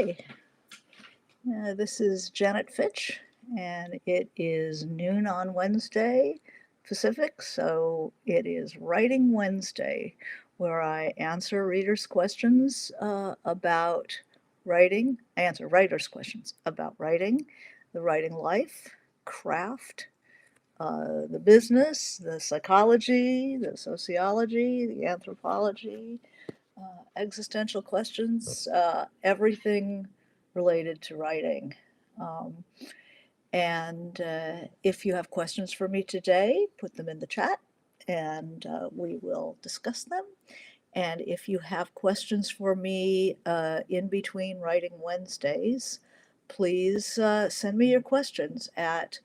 Hi, this is Janet Fitch, and it is noon on Wednesday Pacific, so it is Writing Wednesday, where I answer readers' questions about writing. I answer writers' questions about writing, the writing life, craft, the business, the psychology, the sociology, the anthropology, existential questions, everything related to writing. Um, and if you have questions for me today, put them in the chat and we will discuss them. And if you have questions for me in between Writing Wednesdays, please send me your questions at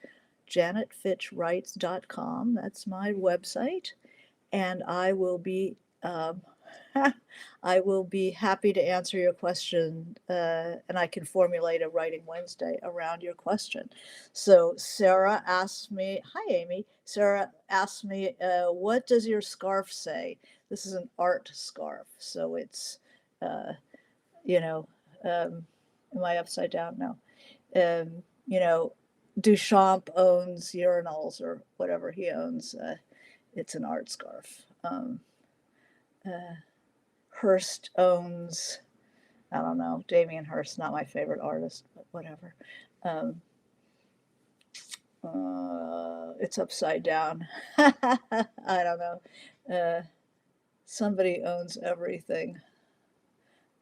janetfitchwrites.com. That's my website. And um, I will be happy to answer your question, and I can formulate a Writing Wednesday around your question. So Sarah asked me, hi Amy, Sarah asked me, what does your scarf say? This is an art scarf, so it's, uh, you know, am I upside down? No. You know, Duchamp owns urinals or whatever he owns. It's an art scarf. Uh, Hearst owns, I don't know, Damien Hirst, not my favorite artist, but whatever. Um, it's upside down. I don't know. Uh, Somebody owns everything.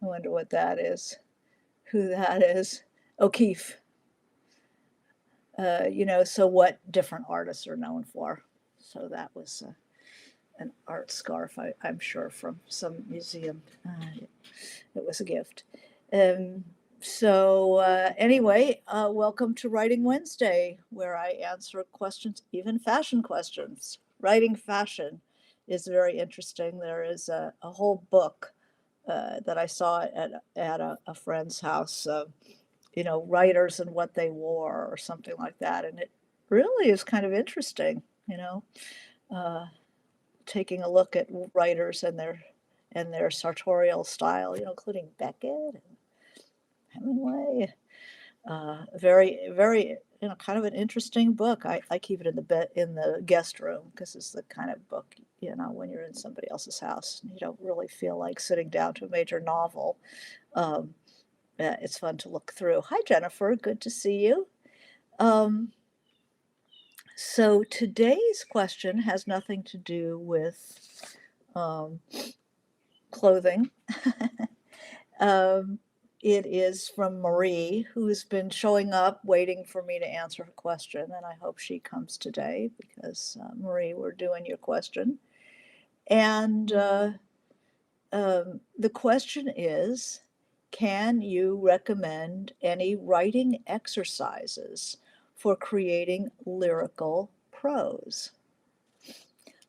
I wonder what that is. Who that is? O'Keeffe. So what different artists are known for. So that was an art scarf, I'm sure, from some museum. It was a gift. Um, anyway, welcome to Writing Wednesday, where I answer questions, even fashion questions. Writing fashion is very interesting. There is a whole book that I saw at a friend's house, writers and what they wore or something like that. And it really is kind of interesting, uh, taking a look at writers and their sartorial style, including Beckett and Hemingway. Very, very, kind of an interesting book. I keep it in the guest room because it's the kind of book, when you're in somebody else's house and you don't really feel like sitting down to a major novel. Um, it's fun to look through. Hi, Jennifer. Good to see you. Um, so today's question has nothing to do with um, clothing. um, it is from Marie, who has been showing up waiting for me to answer her question, and I hope she comes today because, Marie, we're doing your question. And the question is, can you recommend any writing exercises for creating lyrical prose?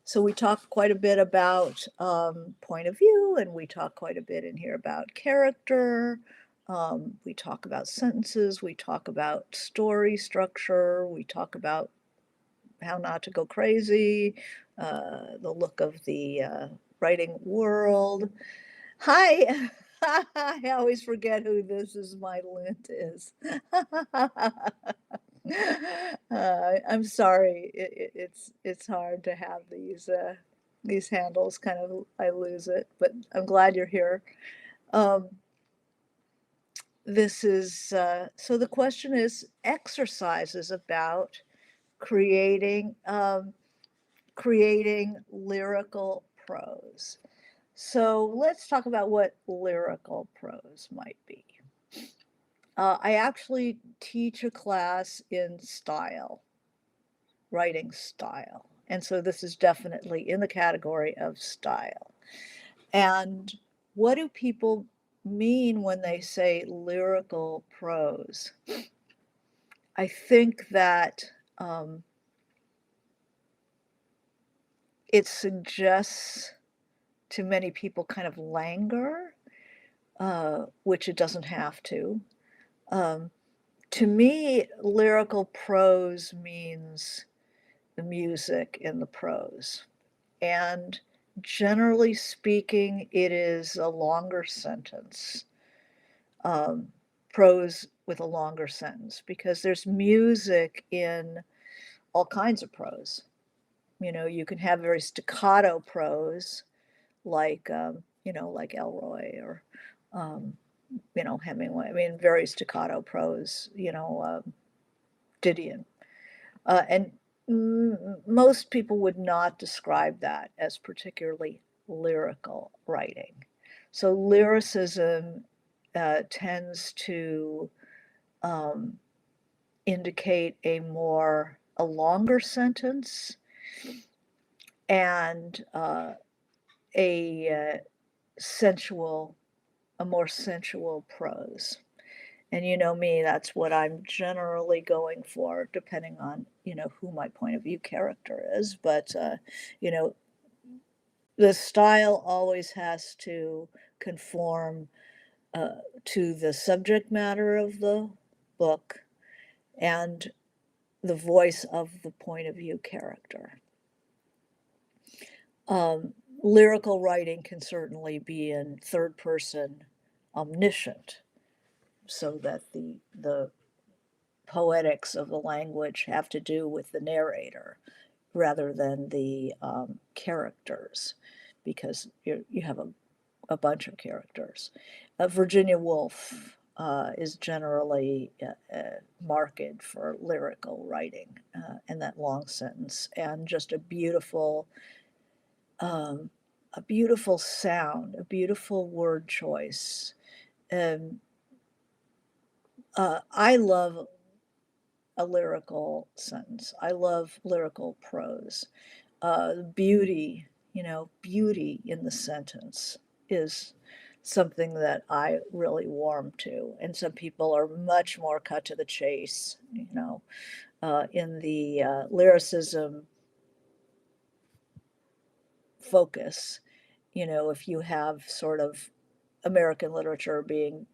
So we talk quite a bit about point of view, and we talk quite a bit in here about character. We talk about sentences. We talk about story structure. We talk about how not to go crazy, the look of the writing world. Hi. I always forget who this is. My lint is. I'm sorry. It's hard to have these handles. Kind of, I lose it, but I'm glad you're here. Um, this is so. The question is exercises about creating creating lyrical prose. So let's talk about what lyrical prose might be. I actually teach a class in style, writing style. And so this is definitely in the category of style. And what do people mean when they say lyrical prose? I think that it suggests to many people kind of languor, which it doesn't have to. To me, lyrical prose means the music in the prose. And generally speaking, it is a longer sentence. Um, prose with a longer sentence, because there's music in all kinds of prose. You can have very staccato prose, like, like Elroy or, um, Hemingway. I mean, very staccato prose, Didion. And most people would not describe that as particularly lyrical writing. So lyricism tends to um, indicate a longer sentence and a sensual, a more sensual prose. And you know me, that's what I'm generally going for, depending on, who my point of view character is. But, you know, the style always has to conform to the subject matter of the book and the voice of the point of view character. Um, Lyrical writing can certainly be in third person omniscient, so that the poetics of the language have to do with the narrator rather than the characters, because you have a bunch of characters. Virginia Woolf is generally marked for lyrical writing and that long sentence, and just um, a beautiful sound, a beautiful word choice. Um, I love a lyrical sentence. I love lyrical prose. Beauty, beauty in the sentence is something that I really warm to. And some people are much more cut to the chase, in the lyricism focus. If you have sort of American literature being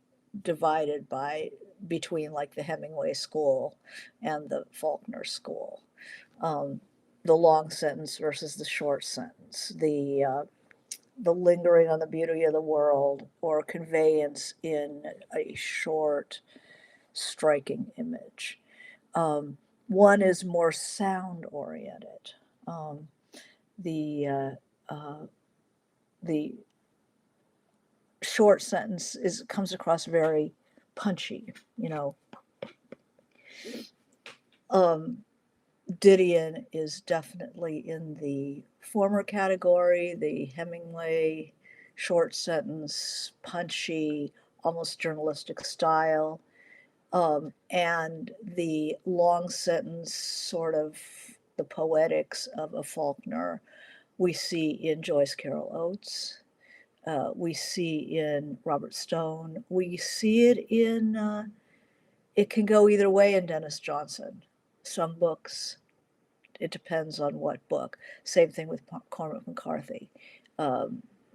divided between like the Hemingway school and the Faulkner school, um, the long sentence versus the short sentence, the lingering on the beauty of the world or conveyance in a short, striking image. Um, One is more sound oriented. Um, the the short sentence comes across very punchy. Um, Didion is definitely in the former category, the Hemingway short sentence, punchy, almost journalistic style, and the long sentence, sort of the poetics of a Faulkner, we see in Joyce Carol Oates. We see in Robert Stone. We see it in, it can go either way in Dennis Johnson. Some books, it depends on what book. Same thing with Cormac McCarthy.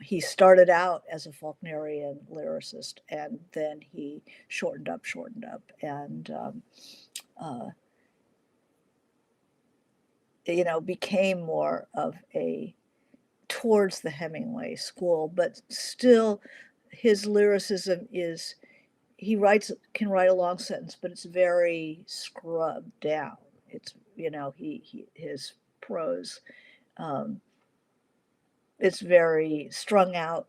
He started out as a Faulknerian lyricist, and then he shortened up, and uh, became more of a towards the Hemingway school, but still, his lyricism is can write a long sentence, but it's very scrubbed down. It's his prose. Um, it's very strung out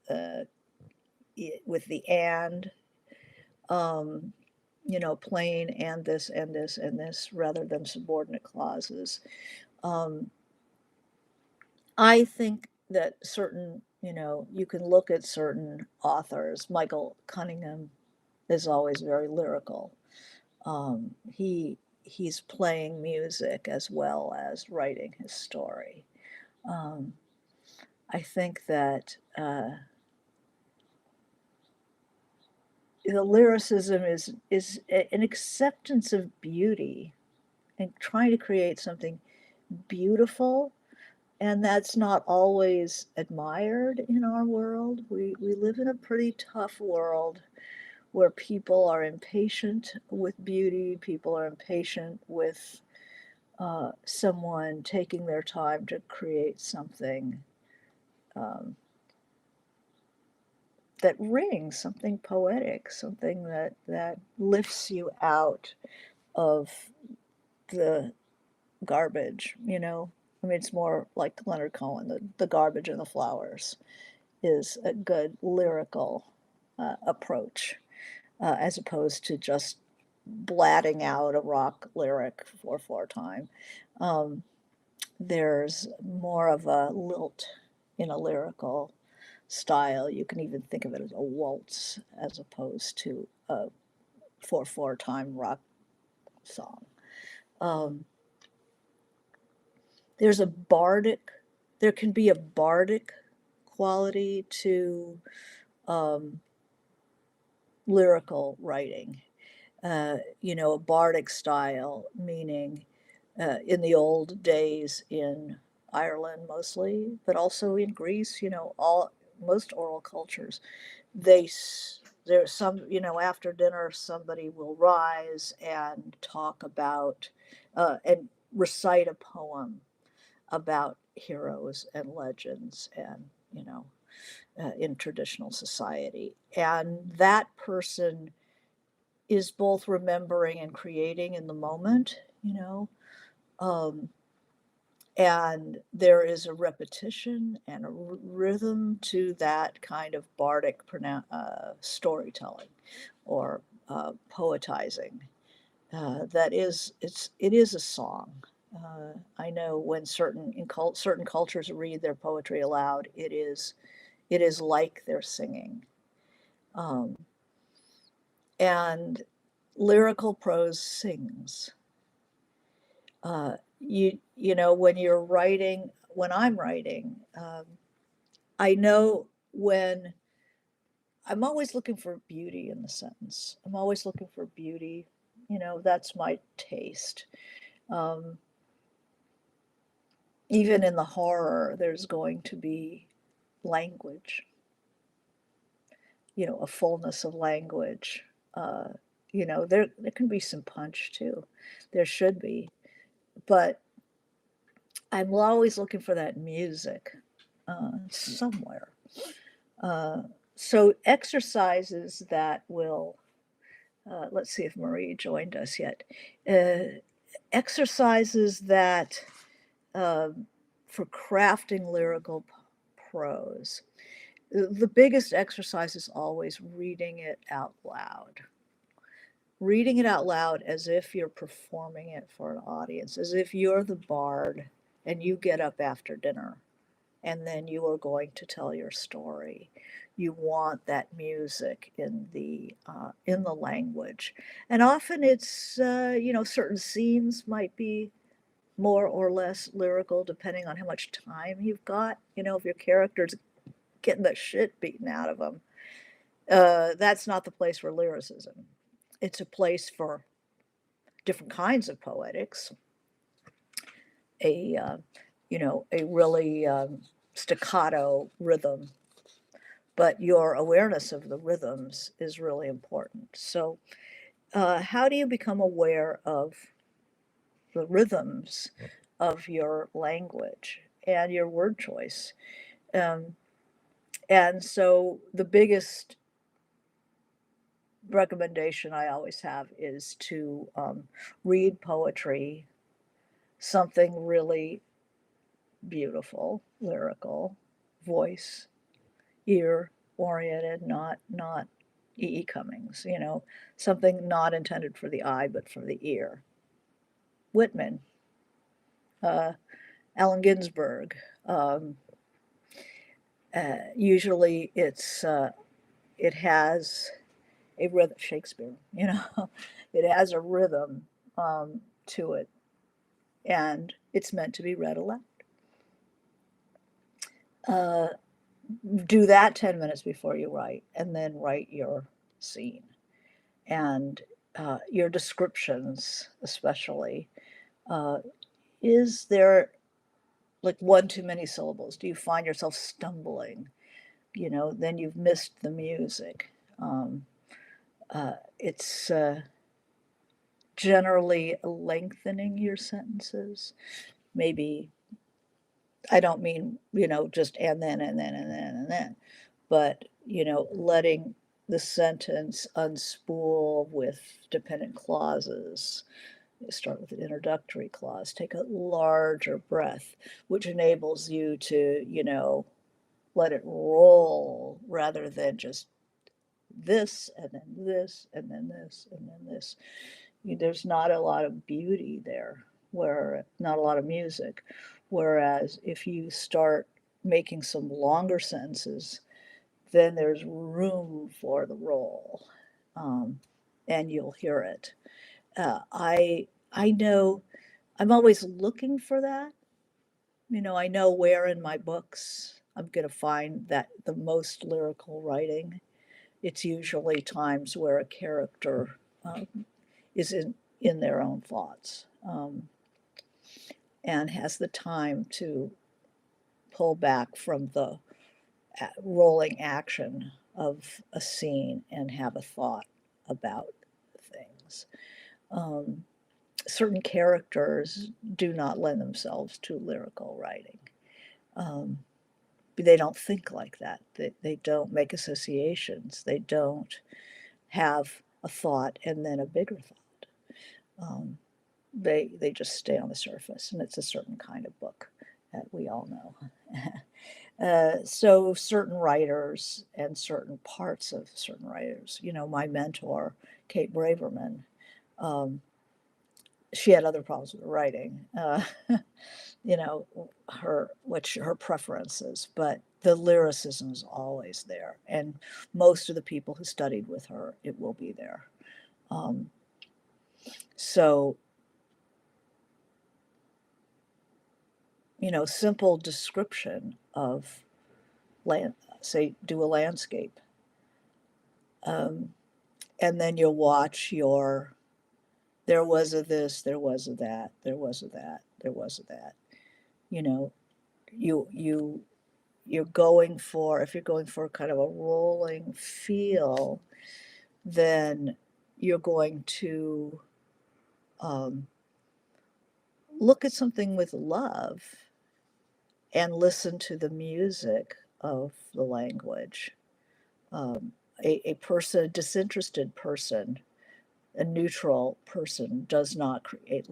uh, with the and, um, plain and this and this and this rather than subordinate clauses. Um, I think that you can look at certain authors. Michael Cunningham is always very lyrical. He's playing music as well as writing his story. Um, I think that the lyricism is an acceptance of beauty and trying to create something beautiful, and that's not always admired in our world. We live in a pretty tough world where people are impatient with beauty, people are impatient with someone taking their time to create something um, that rings, something poetic, something that lifts you out of the garbage, you know? I mean, it's more like Leonard Cohen, the garbage and the flowers is a good lyrical approach, as opposed to just blatting out a rock lyric 4/4 time. Um, there's more of a lilt in a lyrical style. You can even think of it as a waltz as opposed to a 4/4 time rock song. Um, there's a bardic, there can be a bardic quality to um, lyrical writing. You know, a bardic style, meaning in the old days in Ireland mostly, but also in Greece, you know, all most oral cultures, they there's some, you know, after dinner somebody will rise and talk about and recite a poem about heroes and legends and, you know, in traditional society, and that person is both remembering and creating in the moment, you know. Um, and there is a repetition and a rhythm to that kind of bardic storytelling or poetizing. That is, it is a song. I know when certain cultures read their poetry aloud, it is like they're singing. Um, and lyrical prose sings. You know, when you're writing, when I'm writing, I know when I'm always looking for beauty in the sentence. I'm always looking for beauty. You know, that's my taste. Um, even in the horror, there's going to be language, you know, a fullness of language. Uh, you know, there can be some punch too. There should be. But I'm always looking for that music somewhere. Uh, so exercises that will, let's see if Marie joined us yet. Uh, exercises that for crafting lyrical prose. The biggest exercise is always reading it out loud. Reading it out loud as if you're performing it for an audience, as if you're the bard and you get up after dinner and then you are going to tell your story. You want that music in the language, and often it's you know, certain scenes might be more or less lyrical depending on how much time you've got. You know, if your character's getting the shit beaten out of them, that's not the place for lyricism. It's a place for different kinds of poetics, a you know, a really staccato rhythm, but your awareness of the rhythms is really important. So, how do you become aware of the rhythms of your language and your word choice? Um, and so, the biggest recommendation I always have is to read poetry, something really beautiful, lyrical, voice, ear oriented, not E. E. Cummings, you know, something not intended for the eye but for the ear. Whitman, uh, Allen Ginsberg. Um, Usually, it has a rhythm. Shakespeare, you know, it has a rhythm to it, and it's meant to be read aloud. Uh, do that 10 minutes before you write, and then write your scene and your descriptions, especially. Uh, is there like one too many syllables? Do you find yourself stumbling? You know, then you've missed the music. It's generally lengthening your sentences. Maybe, I don't mean, you know, just and then, but letting the sentence unspool with dependent clauses. You start with an introductory clause, take a larger breath, which enables you to, let it roll rather than just this and then this and then this and then this. There's not a lot of beauty there, where not a lot of music. Whereas if you start making some longer sentences, then there's room for the roll, um, and you'll hear it. I know I'm always looking for that. I know where in my books I'm going to find that the most lyrical writing. It's usually times where a character is in their own thoughts, and has the time to pull back from the rolling action of a scene and have a thought about things. Um, Certain characters do not lend themselves to lyrical writing. Um, they don't think like that. They don't make associations. They don't have a thought and then a bigger thought. Um, they just stay on the surface, and it's a certain kind of book that we all know. So certain writers and certain parts of certain writers, my mentor, Kate Braverman, um, she had other problems with writing, you know, her preferences, but the lyricism is always there. And most of the people who studied with her, it will be there. Um, so, simple description of land, say, do a landscape. Um, and then you'll watch there was a this, there was a that, there was a that, there was a that. You know, you you're going for, if you're going for kind of a rolling feel, then you're going to um, look at something with love and listen to the music of the language. A person, a disinterested person, a neutral person does not create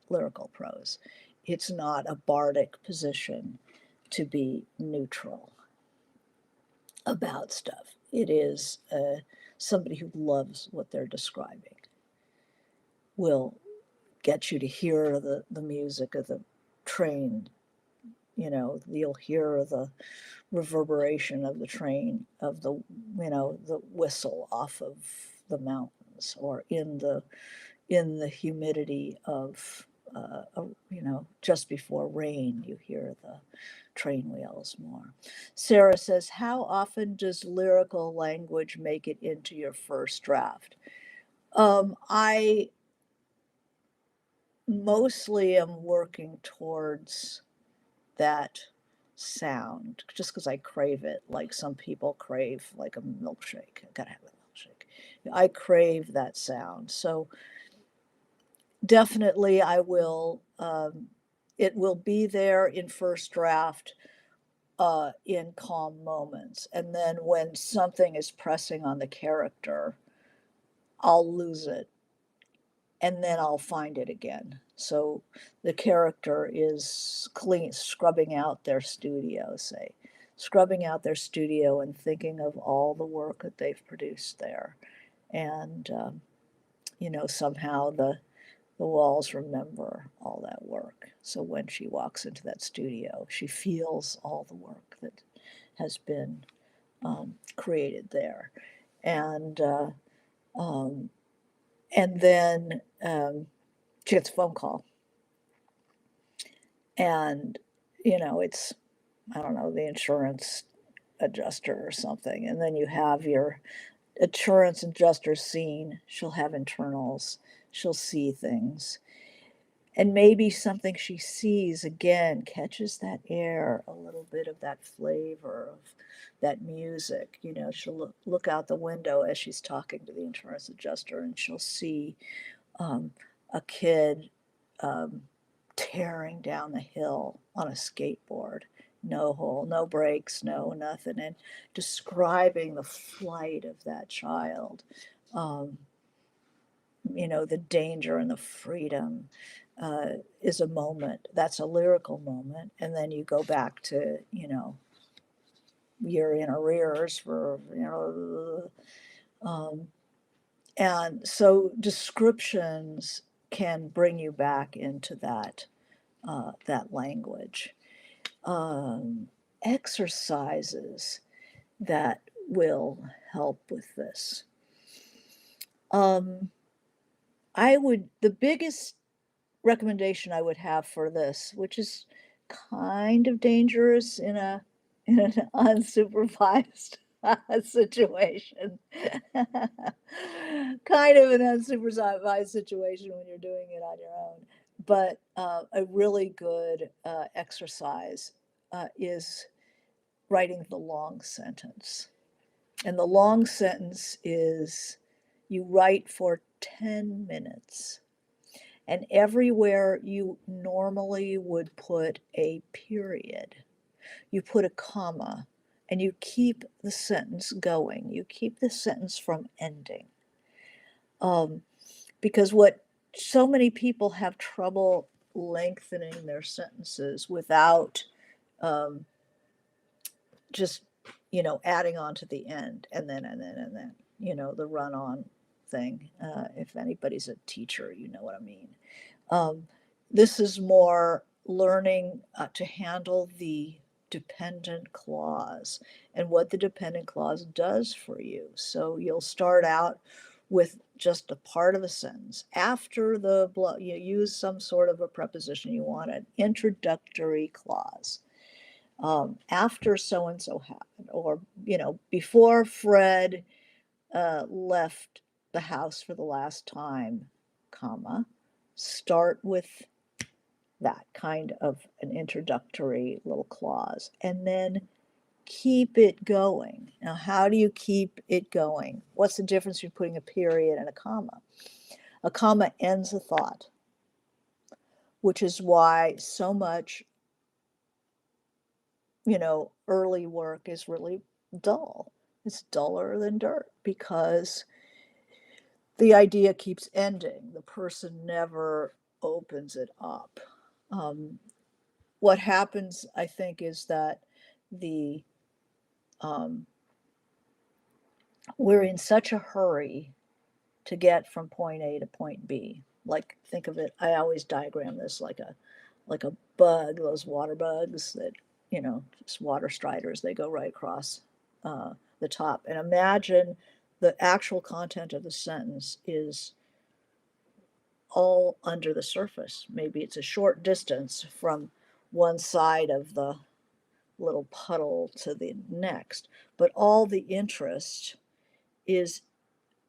lyrical prose. It's not a bardic position to be neutral about stuff. It is somebody who loves what they're describing will get you to hear the music of the train. You'll hear the reverberation of the train, of the whistle off of the mountains, or in the humidity of just before rain, you hear the train wheels more. Sarah says, how often does lyrical language make it into your first draft? I mostly am working towards that sound just because I crave it, like some people crave like a milkshake. I gotta have a milkshake. I crave that sound. So definitely I will, it will be there in first draft, in calm moments. And then when something is pressing on the character, I'll lose it, and then I'll find it again. So the character is scrubbing out their studio, say, scrubbing out their studio and thinking of all the work that they've produced there. And, somehow the walls remember all that work. So when she walks into that studio, she feels all the work that has been created there. And, um, and then she gets a phone call. And, it's, I don't know, the insurance adjuster or something. And then you have your insurance adjuster scene. She'll have internals, she'll see things. And maybe something she sees again catches that air, a little bit of that flavor of that music. She'll look out the window as she's talking to the insurance adjuster, and she'll see um, a kid um, tearing down the hill on a skateboard, no hole, no breaks, no nothing, and describing the flight of that child, um, the danger and the freedom, is a moment. That's a lyrical moment. And then you go back to, you're in arrears for, and so descriptions can bring you back into that language. Exercises that will help with this. Um, the biggest recommendation I would have for this, which is kind of dangerous in an unsupervised situation. Kind of an unsupervised situation when you're doing it on your own. But a really good exercise is writing the long sentence. And the long sentence is you write for 10 minutes. And everywhere you normally would put a period, you put a comma, and you keep the sentence going. You keep the sentence from ending. Um, because what so many people have trouble lengthening their sentences without um, just adding on to the end and then the run on thing. If anybody's a teacher, you know what I mean. um, this is more learning to handle the dependent clause and what the dependent clause does for you. So you'll start out with just a part of a sentence. After you use some sort of a preposition, you want an introductory clause. After so and so happened, or before Fred left the house for the last time, comma, start with that kind of an introductory little clause, and then keep it going. Now, how do you keep it going? What's the difference between putting a period and a comma? A comma ends a thought, which is why so much, early work is really dull. It's duller than dirt because the idea keeps ending. The person never opens it up. Um, what happens, I think, is that the um, we're in such a hurry to get from point A to point B. Like, think of it. I always diagram this like a bug. Those water bugs that just water striders. They go right across the top. And imagine the actual content of the sentence is all under the surface. Maybe it's a short distance from one side of the little puddle to the next, but all the interest is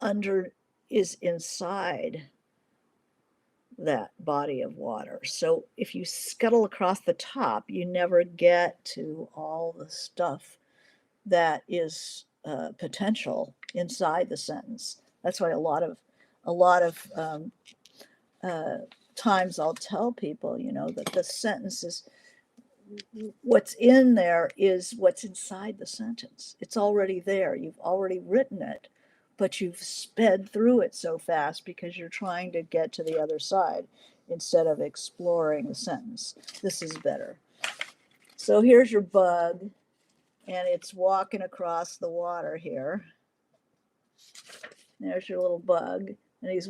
under is inside that body of water. So if you scuttle across the top, you never get to all the stuff that is potential inside the sentence. That's why a lot of times I'll tell people, that the sentence is what's in there is what's inside the sentence. It's already there. You've already written it, but you've sped through it so fast because you're trying to get to the other side instead of exploring the sentence. This is better. So here's your bug, and it's walking across the water here. There's your little bug, and he's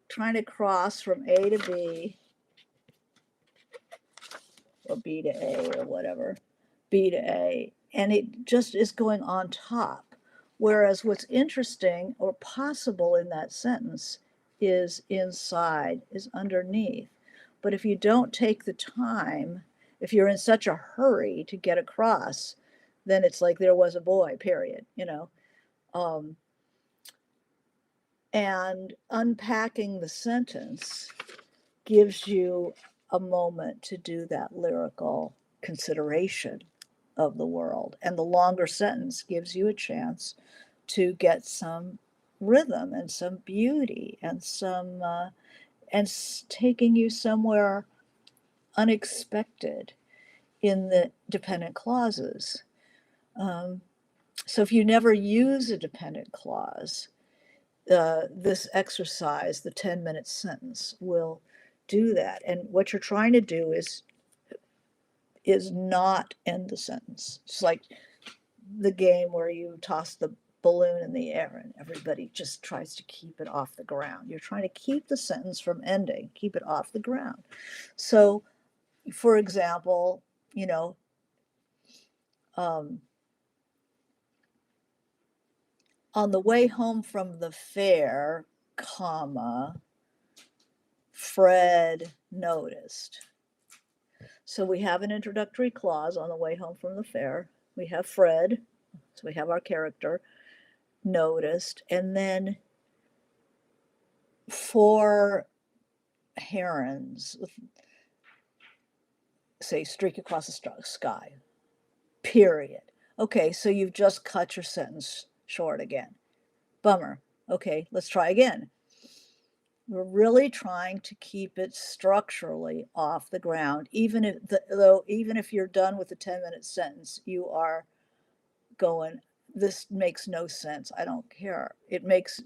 trying to cross from A to B, or B to A, or whatever, B to A, and it just is going on top. Whereas what's interesting or possible in that sentence is inside, is underneath. But if you don't take the time, if you're in such a hurry to get across, then it's like there was a boy, period. Um, and unpacking the sentence gives you a moment to do that lyrical consideration of the world. And the longer sentence gives you a chance to get some rhythm and some beauty and taking you somewhere unexpected. in the dependent clauses. So if you never use a dependent clause, this exercise, the 10-minute sentence, will do that. And what you're trying to do is not end the sentence. It's like the game where you toss the balloon in the air and everybody just tries to keep it off the ground. You're trying to keep the sentence from ending, keep it off the ground. So, for example, you know, um, on the way home from the fair, comma, Fred noticed. So we have an introductory clause on the way home from the fair. We have Fred, so we have our character, noticed, and then 4 herons, say, streak across the sky, period. Okay, so you've just cut your sentence short again. Bummer. Okay, let's try again. We're really trying to keep it structurally off the ground, even if you're done with the 10-minute sentence, you are going, this makes no sense. I don't care. It makes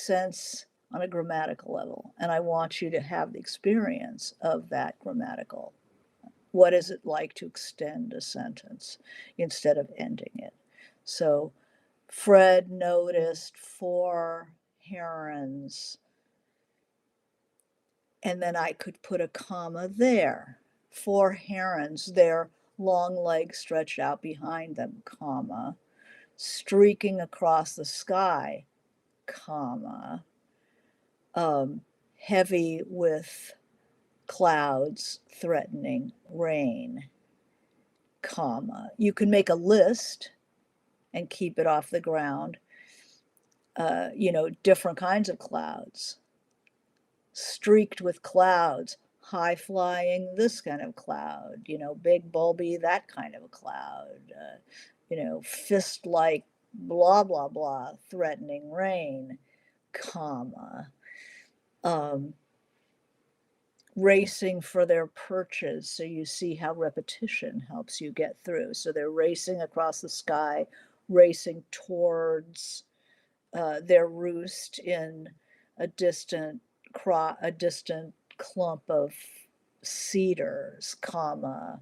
sense on a grammatical level, and I want you to have the experience of that grammatical. What is it like to extend a sentence instead of ending it? So Fred noticed 4 herons, and then I could put a comma there. 4 herons, their long legs stretched out behind them, comma, streaking across the sky, comma, heavy with clouds threatening rain, comma. You can make a list and keep it off the ground. Different kinds of clouds, streaked with clouds, high flying, this kind of cloud, big bulby, that kind of a cloud, fist like, blah, blah, blah, threatening rain, comma, racing for their perches. So you see how repetition helps you get through. So they're racing across the sky, racing towards their roost in a distant clump of cedars, comma,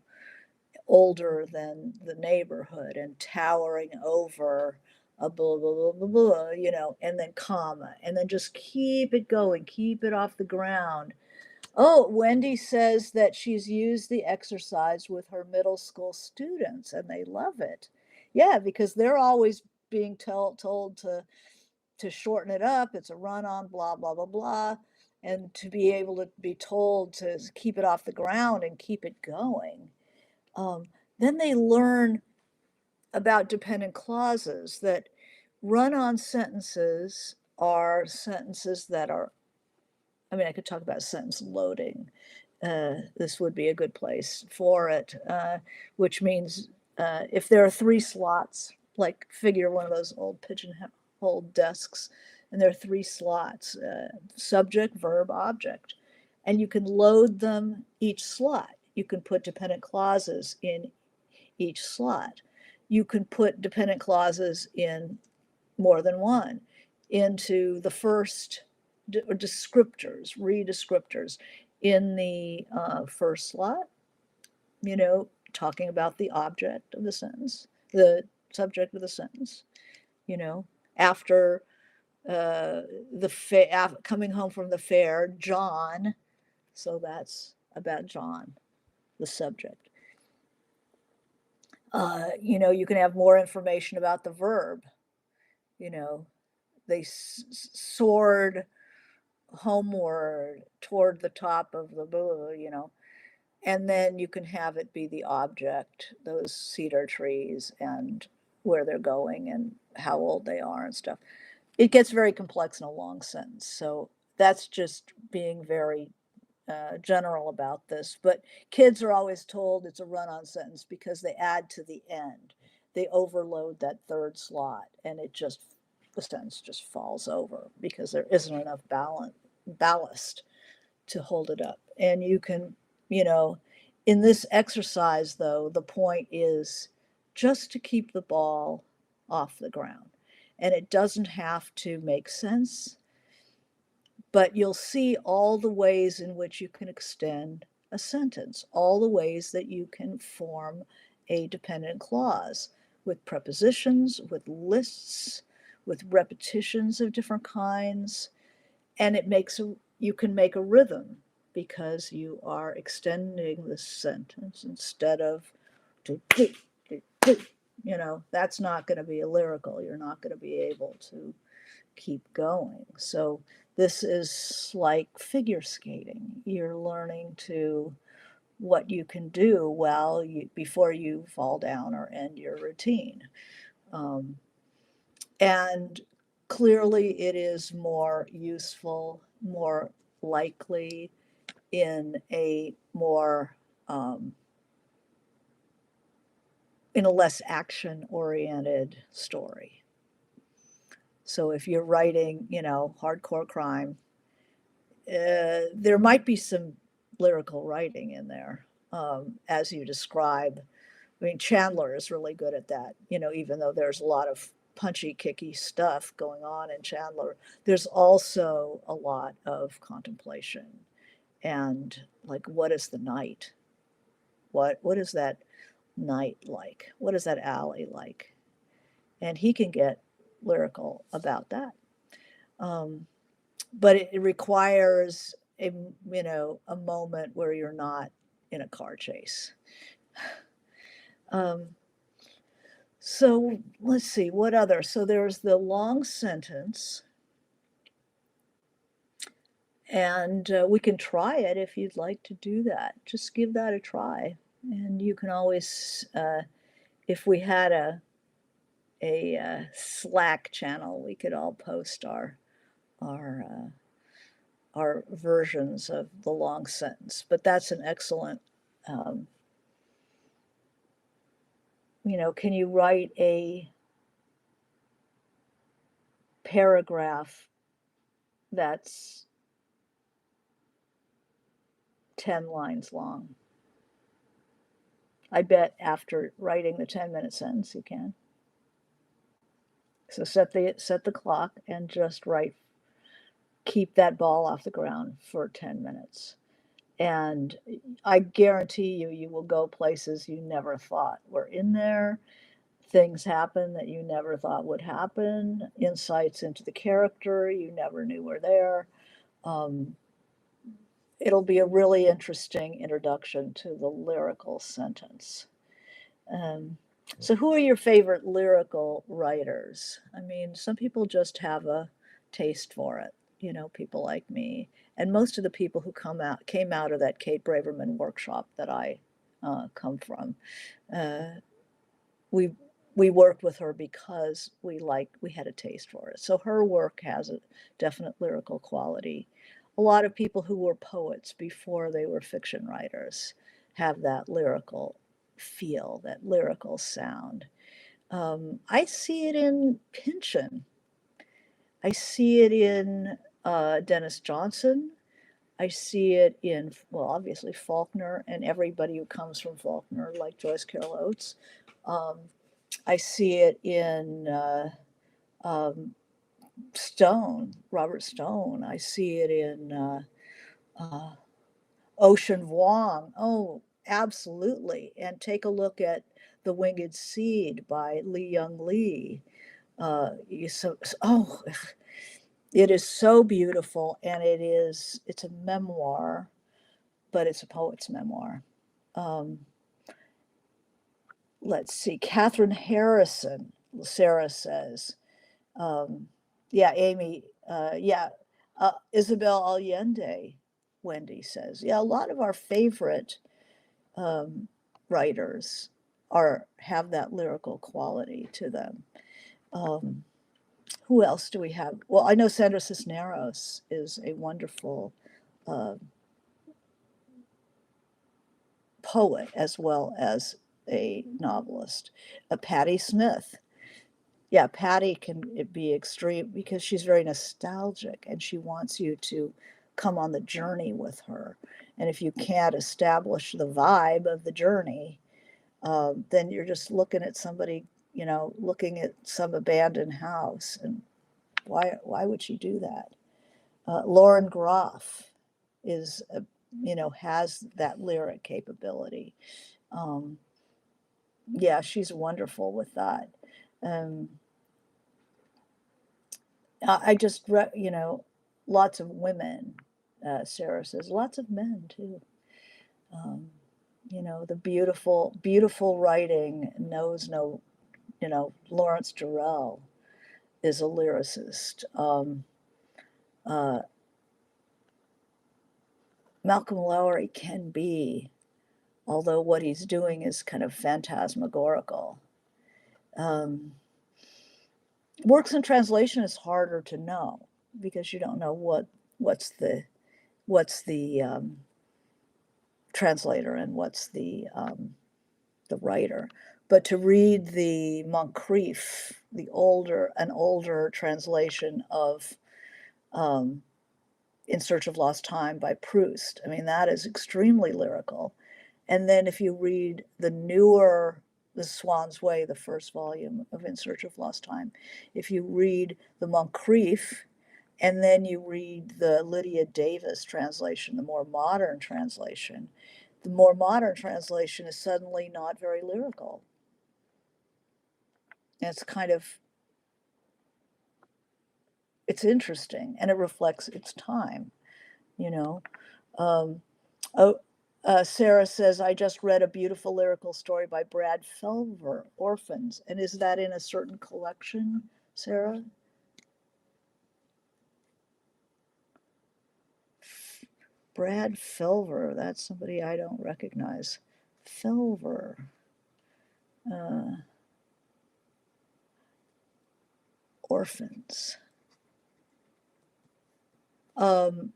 older than the neighborhood and towering over a blah, blah, blah, blah, blah, and then comma, and then just keep it going, keep it off the ground. Oh, Wendy says that she's used the exercise with her middle school students and they love it. Yeah, because they're always being told to shorten it up. It's a run on, blah, blah, blah, blah. And to be able to be told to keep it off the ground and keep it going. Then they learn about dependent clauses, that run on sentences are sentences that are, I could talk about sentence loading. This would be a good place for it, which means if there are 3 slots, like figure one of those old pigeonhole desks, and there are 3 slots, subject, verb, object, and you can load them each slot. You can put dependent clauses in each slot. You can put dependent clauses in more than one, into the first descriptors, re-descriptors in the first slot, talking about the object of the sentence, the subject of the sentence, after coming home from the fair, John, so that's about John, the subject. You can have more information about the verb. They soared homeward toward the top of the, and then you can have it be the object, those cedar trees, and where they're going and how old they are and stuff. It gets very complex in a long sentence. So that's just being very general about this. But kids are always told it's a run-on sentence because they add to the end. They overload that 3rd slot, and the sentence just falls over because there isn't enough ballast to hold it up. And you can, In this exercise, though, the point is just to keep the ball off the ground. And it doesn't have to make sense, but you'll see all the ways in which you can extend a sentence, all the ways that you can form a dependent clause with prepositions, with lists, with repetitions of different kinds. And you can make a rhythm because you are extending the sentence instead of do, do, do, do. That's not going to be a lyrical. You're not going to be able to keep going. So this is like figure skating. You're learning to what you can do before you fall down or end your routine. Um, and clearly, it is more useful, more likely in a more in a less action oriented story. So if you're writing, hardcore crime, there might be some lyrical writing in there, as you describe. I mean, Chandler is really good at that, even though there's a lot of punchy, kicky stuff going on in Chandler, there's also a lot of contemplation and like, what is the night? What is that night like? What is that alley like? And he can get lyrical about that. Um, but it requires a moment where you're not in a car chase. Um, so let's see what other. So there's the long sentence, and we can try it if you'd like to do that. Just give that a try, and you can always, if we had a Slack channel, we could all post our our versions of the long sentence. But that's an excellent, um, can you write a paragraph that's 10 lines long? I bet after writing the 10-minute sentence you can. So set the clock and just keep that ball off the ground for 10 minutes. And I guarantee you will go places you never thought were in there. Things happen that you never thought would happen, insights into the character you never knew were there. Um, it'll be a really interesting introduction to the lyrical sentence. Um, so, who are your favorite lyrical writers? I mean, some people just have a taste for it, people like me. And most of the people who came out of that Kate Braverman workshop that I come from, uh, we we worked with her because we had a taste for it. So her work has a definite lyrical quality. A lot of people who were poets before they were fiction writers have that lyrical feel, that lyrical sound. I see it in Pynchon. I see it in Dennis Johnson. I see it in, well, obviously Faulkner and everybody who comes from Faulkner, like Joyce Carol Oates. Um, I see it in um, Stone, Robert Stone. I see it in uh, Ocean Vuong. Oh, absolutely. And take a look at The Winged Seed by Lee Young Lee. Oh, it is so beautiful, and it's a memoir, but it's a poet's memoir. Um, let's see, Catherine Harrison, Sarah says. Um, yeah, Amy, yeah, Isabel Allende, Wendy says. Yeah, a lot of our favorite um, writers have that lyrical quality to them. Um, who else do we have? Well, I know Sandra Cisneros is a wonderful uh, poet as well as a novelist. Patti Smith. Yeah, Patti can be extreme because she's very nostalgic and she wants you to come on the journey with her. And if you can't establish the vibe of the journey, then you're just looking at somebody, looking at some abandoned house. And why would she do that? Lauren Groff is, has that lyric capability. Um, yeah, she's wonderful with that. Um, I just, lots of women, Sarah says, lots of men too. Um, the beautiful, beautiful writing knows no, Lawrence Durrell is a lyricist. Uh, Malcolm Lowry can be, although what he's doing is kind of phantasmagorical. Um, Works in translation is harder to know because you don't know what's the translator and what's the writer. But to read the Moncrief, an older translation of um, In Search of Lost Time by Proust, I mean, that is extremely lyrical. And then if you read the Swan's Way, the first volume of In Search of Lost Time, if you read the Moncrief, and then you read the Lydia Davis translation, the more modern translation, is suddenly not very lyrical. And it's interesting, and it reflects its time, you know. Um, oh, Sarah says, I just read a beautiful lyrical story by Brad Felver, Orphans. And is that in a certain collection, Sarah? Brad Felver, that's somebody I don't recognize. Felver. Uh, Orphans. Um,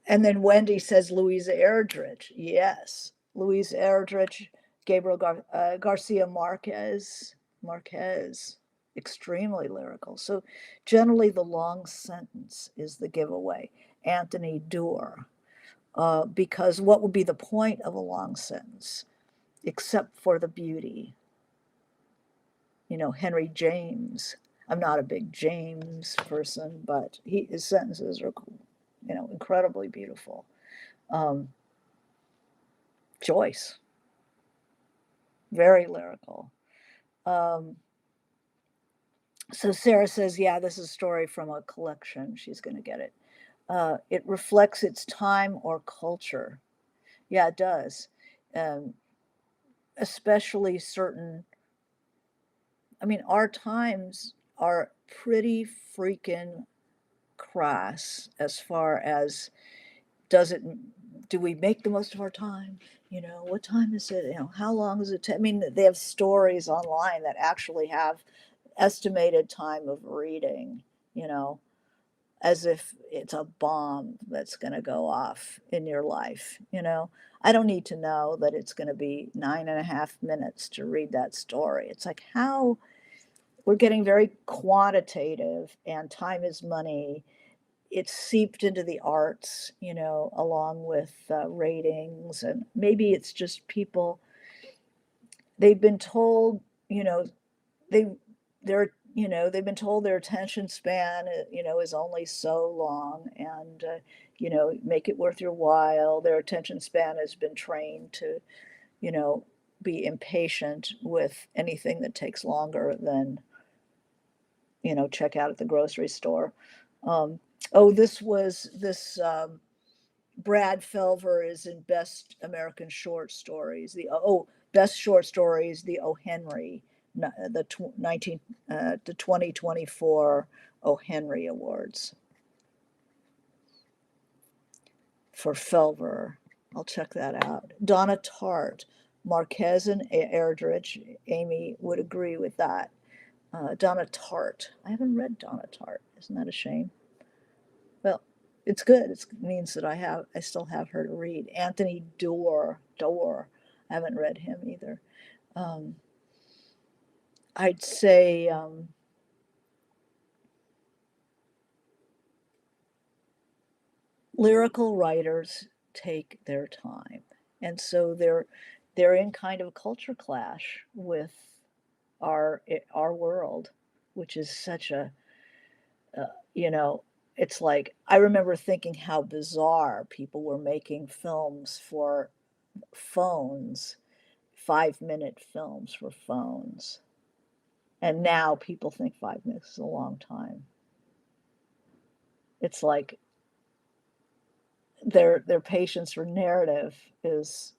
and then Wendy says Louisa Erdrich. Yes, Louisa Erdrich, Garcia Marquez, extremely lyrical. So generally, the long sentence is the giveaway. Anthony Doerr, because what would be the point of a long sentence except for the beauty? Henry James. I'm not a big James person, but his sentences are, incredibly beautiful. Um, Joyce, very lyrical. Um, so Sarah says, yeah, this is a story from a collection. She's going to get it. It reflects its time or culture. Yeah, it does. Um, Especially certain, I mean, our times are pretty freaking crass as far as do we make the most of our time? What time is it? How long is it? I mean, they have stories online that actually have estimated time of reading, you know, as if it's a bomb that's going to go off in your life. I don't need to know that it's going to be 9.5 minutes to read that story. It's like how we're getting very quantitative, and time is money. It's seeped into the arts, along with ratings, and maybe it's just people. They've been told, they they've been told their attention span, is only so long, and make it worth your while. Their attention span has been trained to, you know, be impatient with anything that takes longer than, check out at the grocery store. Um, oh, this Brad Felver is in Best American Short Stories. Best Short Stories, the O. Henry, the 2024 O. Henry Awards for Felver. I'll check that out. Donna Tartt, Marquez and Erdrich. Amy would agree with that. Donna Tartt. I haven't read Donna Tartt. Isn't that a shame? Well, it's good. It means that I still have her to read. Anthony Doerr. I haven't read him either. Um, I'd say um, lyrical writers take their time, and so they're in kind of a culture clash with our world, which is such a uh, you know, it's like I remember thinking how bizarre people were making films for phones, 5-minute films for phones. And now people think 5 minutes is a long time. It's like their patience for narrative is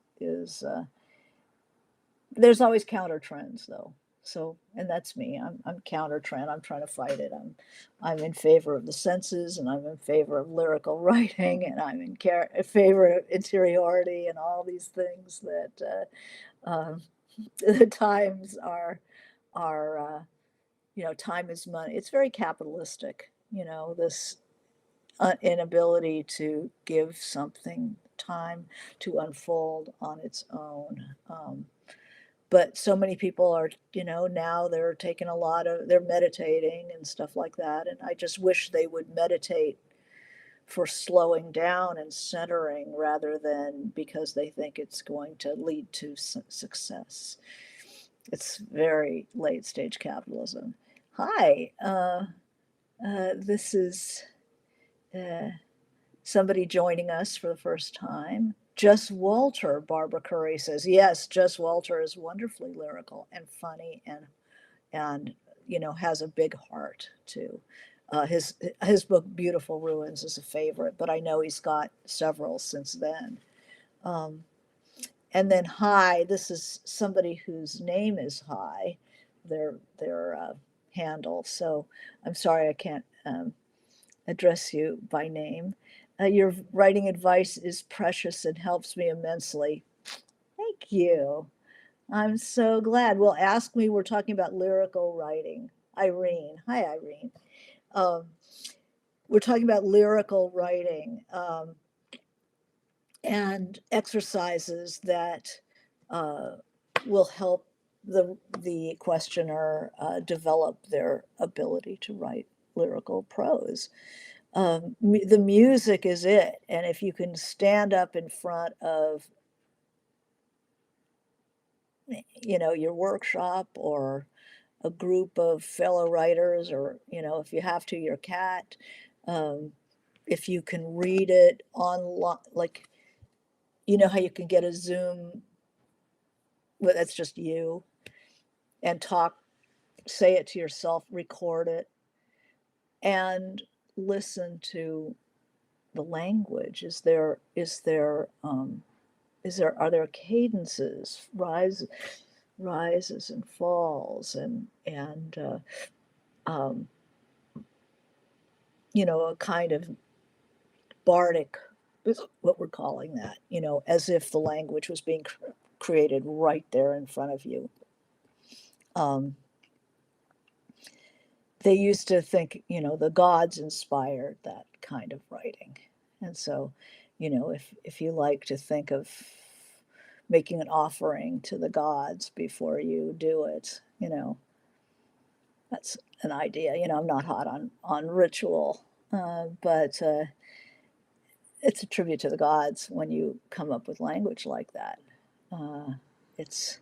there's always counter trends though. So, and that's me. I'm counter trend. I'm trying to fight it. I'm in favor of the senses, and I'm in favor of lyrical writing, and I'm in favor of interiority, and all these things that the times are time is money. It's very capitalistic. This inability to give something time to unfold on its own. But so many people are, now they're meditating and stuff like that. And I just wish they would meditate for slowing down and centering rather than because they think it's going to lead to success. It's very late stage capitalism. Hi, this is uh, somebody joining us for the first time. Just Walter, Barbara Curry says. Yes, Just Walter is wonderfully lyrical and funny and has a big heart too. His book Beautiful Ruins is a favorite, but I know he's got several since then. Um, and then Hi, this is somebody whose name is Hi, their handle. So I'm sorry I can't address you by name. Your writing advice is precious and helps me immensely. Thank you. I'm so glad. Well, ask me. We're talking about lyrical writing. Irene. Hi, Irene. Um, we're talking about lyrical writing and exercises that uh, will help the questioner develop their ability to write lyrical prose. The music is it. And if you can stand up in front of, your workshop or a group of fellow writers, or, if you have to, your cat, um, if you can read it online, like, how you can get a Zoom, well, that's just you, and talk, say it to yourself, record it, and listen to the language. Are there cadences, rises and falls, and um, a kind of bardic, is what we're calling that, as if the language was being created right there in front of you. Um, they used to think, the gods inspired that kind of writing. And so, if you like to think of making an offering to the gods before you do it, that's an idea. I'm not hot on ritual, but it's a tribute to the gods when you come up with language like that. It's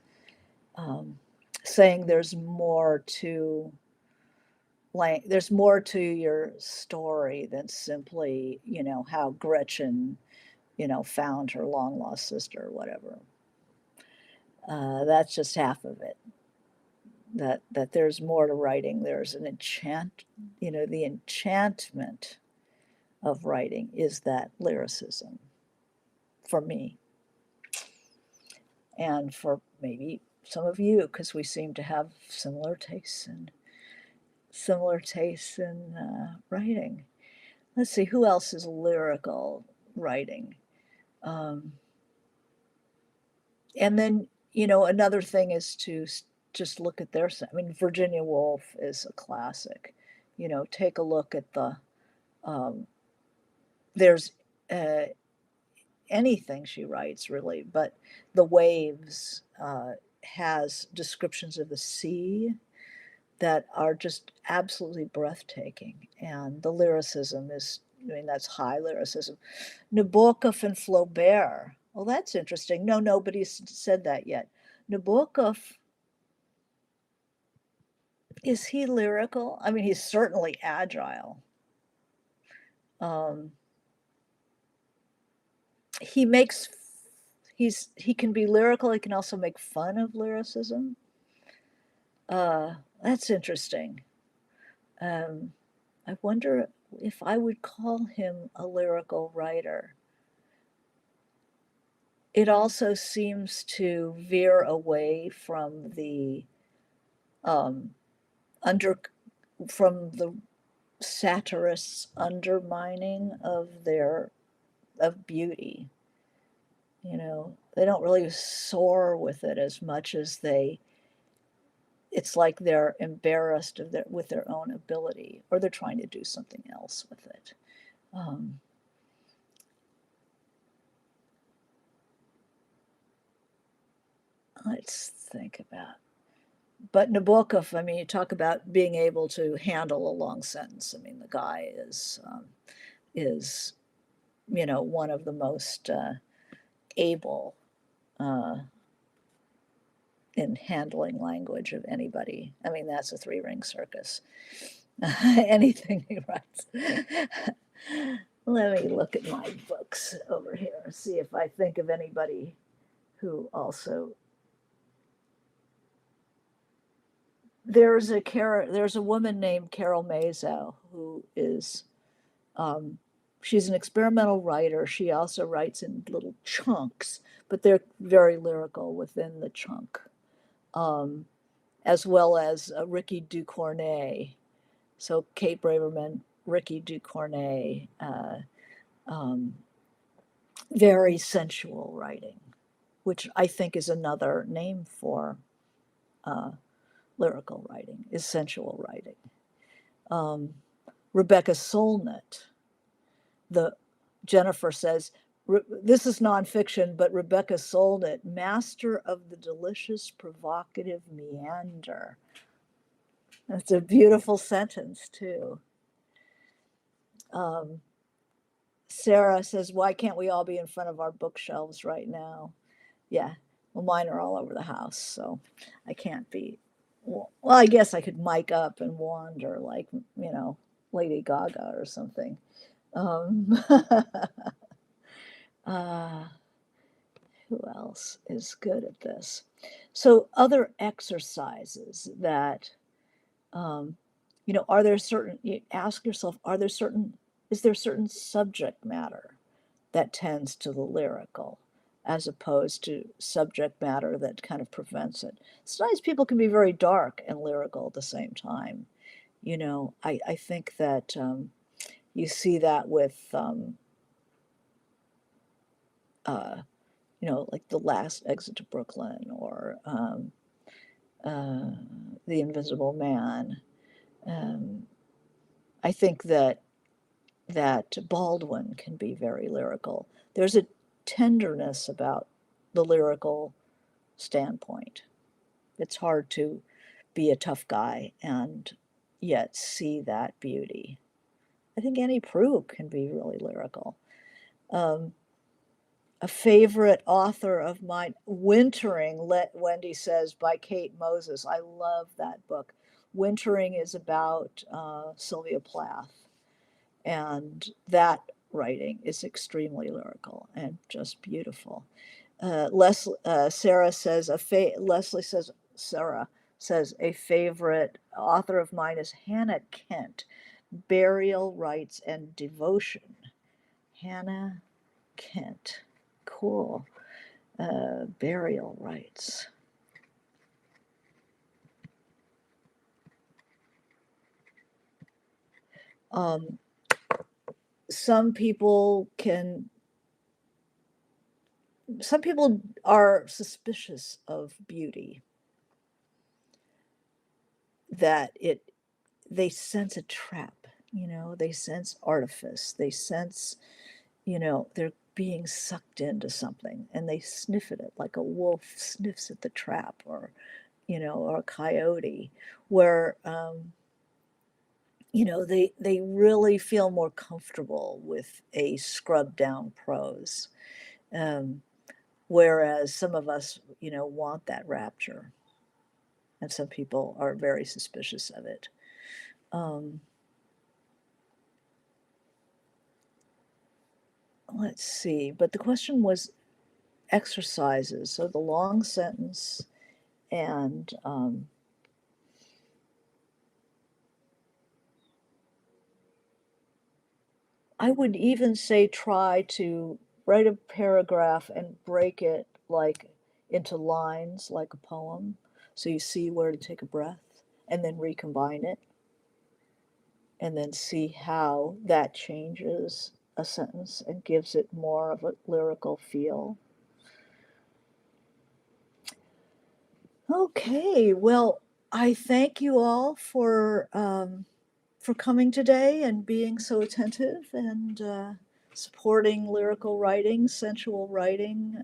saying there's more to your story than simply, how Gretchen, found her long lost sister or whatever. That's just half of it. That there's more to writing. There's the enchantment of writing is that lyricism for me, and for maybe some of you, because we seem to have similar tastes in writing. Let's see, who else is lyrical writing? Um, and then, another thing is to just look at I mean, Virginia Woolf is a classic. Take a look at um, there's uh, anything she writes really, but The Waves has descriptions of the sea that are just absolutely breathtaking. And the lyricism is, I mean, that's high lyricism. Nabokov and Flaubert. Well, that's interesting. No, nobody's said that yet. Nabokov, is he lyrical? I mean, he's certainly agile. Um, he makes he can be lyrical. He can also make fun of lyricism. That's interesting. Um, I wonder if I would call him a lyrical writer. It also seems to veer away from the um, under from the satirists' undermining of their of beauty. You know, they don't really soar with it as much as they. It's like they're embarrassed of with their own ability, or they're trying to do something else with it. Um, let's think about. But Nabokov, I mean, you talk about being able to handle a long sentence. I mean, the guy is one of the most able uh, in handling language of anybody. I mean, that's a three-ring circus. Anything he writes. Let me look at my books over here, see if I think of anybody who also. There's a woman named Carol Mazow who is she's an experimental writer. She also writes in little chunks, but they're very lyrical within the chunk, um, as well as Ricky Ducournay. So Kate Braverman, Ricky Ducournay, um, very sensual writing, which I think is another name for uh, lyrical writing, is sensual writing. Um, Rebecca Solnit, the Jennifer says, this is nonfiction, but Rebecca Solnit, master of the delicious provocative meander. That's a beautiful sentence, too. Um, Sarah says, why can't we all be in front of our bookshelves right now? Yeah, well, mine are all over the house, so I can't be. Well, I guess I could mic up and wander like, Lady Gaga or something. Um, uh, who else is good at this? So, other exercises that, um, are there certain, you ask yourself, is there certain subject matter that tends to the lyrical as opposed to subject matter that kind of prevents it? Sometimes people can be very dark and lyrical at the same time. I think that you see that with, uh, like The Last Exit to Brooklyn or uh, The Invisible Man. Um, I think that Baldwin can be very lyrical. There's a tenderness about the lyrical standpoint. It's hard to be a tough guy and yet see that beauty. I think Annie Proulx can be really lyrical. Um, a favorite author of mine, Wintering, Let Wendy Says by Kate Moses. I love that book. Wintering is about Sylvia Plath, and that writing is extremely lyrical and just beautiful. Sarah says Leslie says Sarah says a favorite author of mine is Hannah Kent, Burial Rites and Devotion. Hannah Kent, cool. Burial rites. Um, some people can. Some people are suspicious of beauty. That they sense a trap. They sense artifice. They sense, they're being sucked into something, and they sniff at it like a wolf sniffs at the trap, or a coyote. Where they really feel more comfortable with a scrubbed down prose. Um, Whereas some of us, want that rapture, and some people are very suspicious of it. Um, let's see, but the question was exercises, so the long sentence, and I would even say try to write a paragraph and break it like into lines like a poem, so you see where to take a breath, and then recombine it, and then see how that changes a sentence and gives it more of a lyrical feel. Okay, well, I thank you all for coming today and being so attentive and supporting lyrical writing, sensual writing,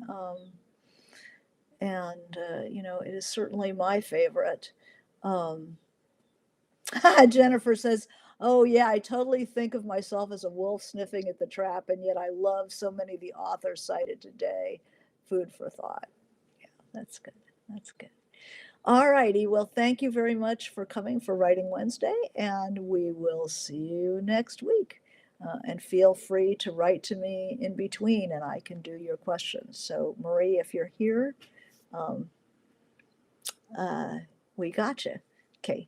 and it is certainly my favorite. Um, Jennifer says, "Oh yeah, I totally think of myself as a wolf sniffing at the trap, and yet I love so many of the authors cited today. Food for thought." Yeah, that's good. That's good. All righty. Well, thank you very much for coming for Writing Wednesday, and we will see you next week. And feel free to write to me in between, and I can do your questions. So, Marie, if you're here, um, we got you. Okay.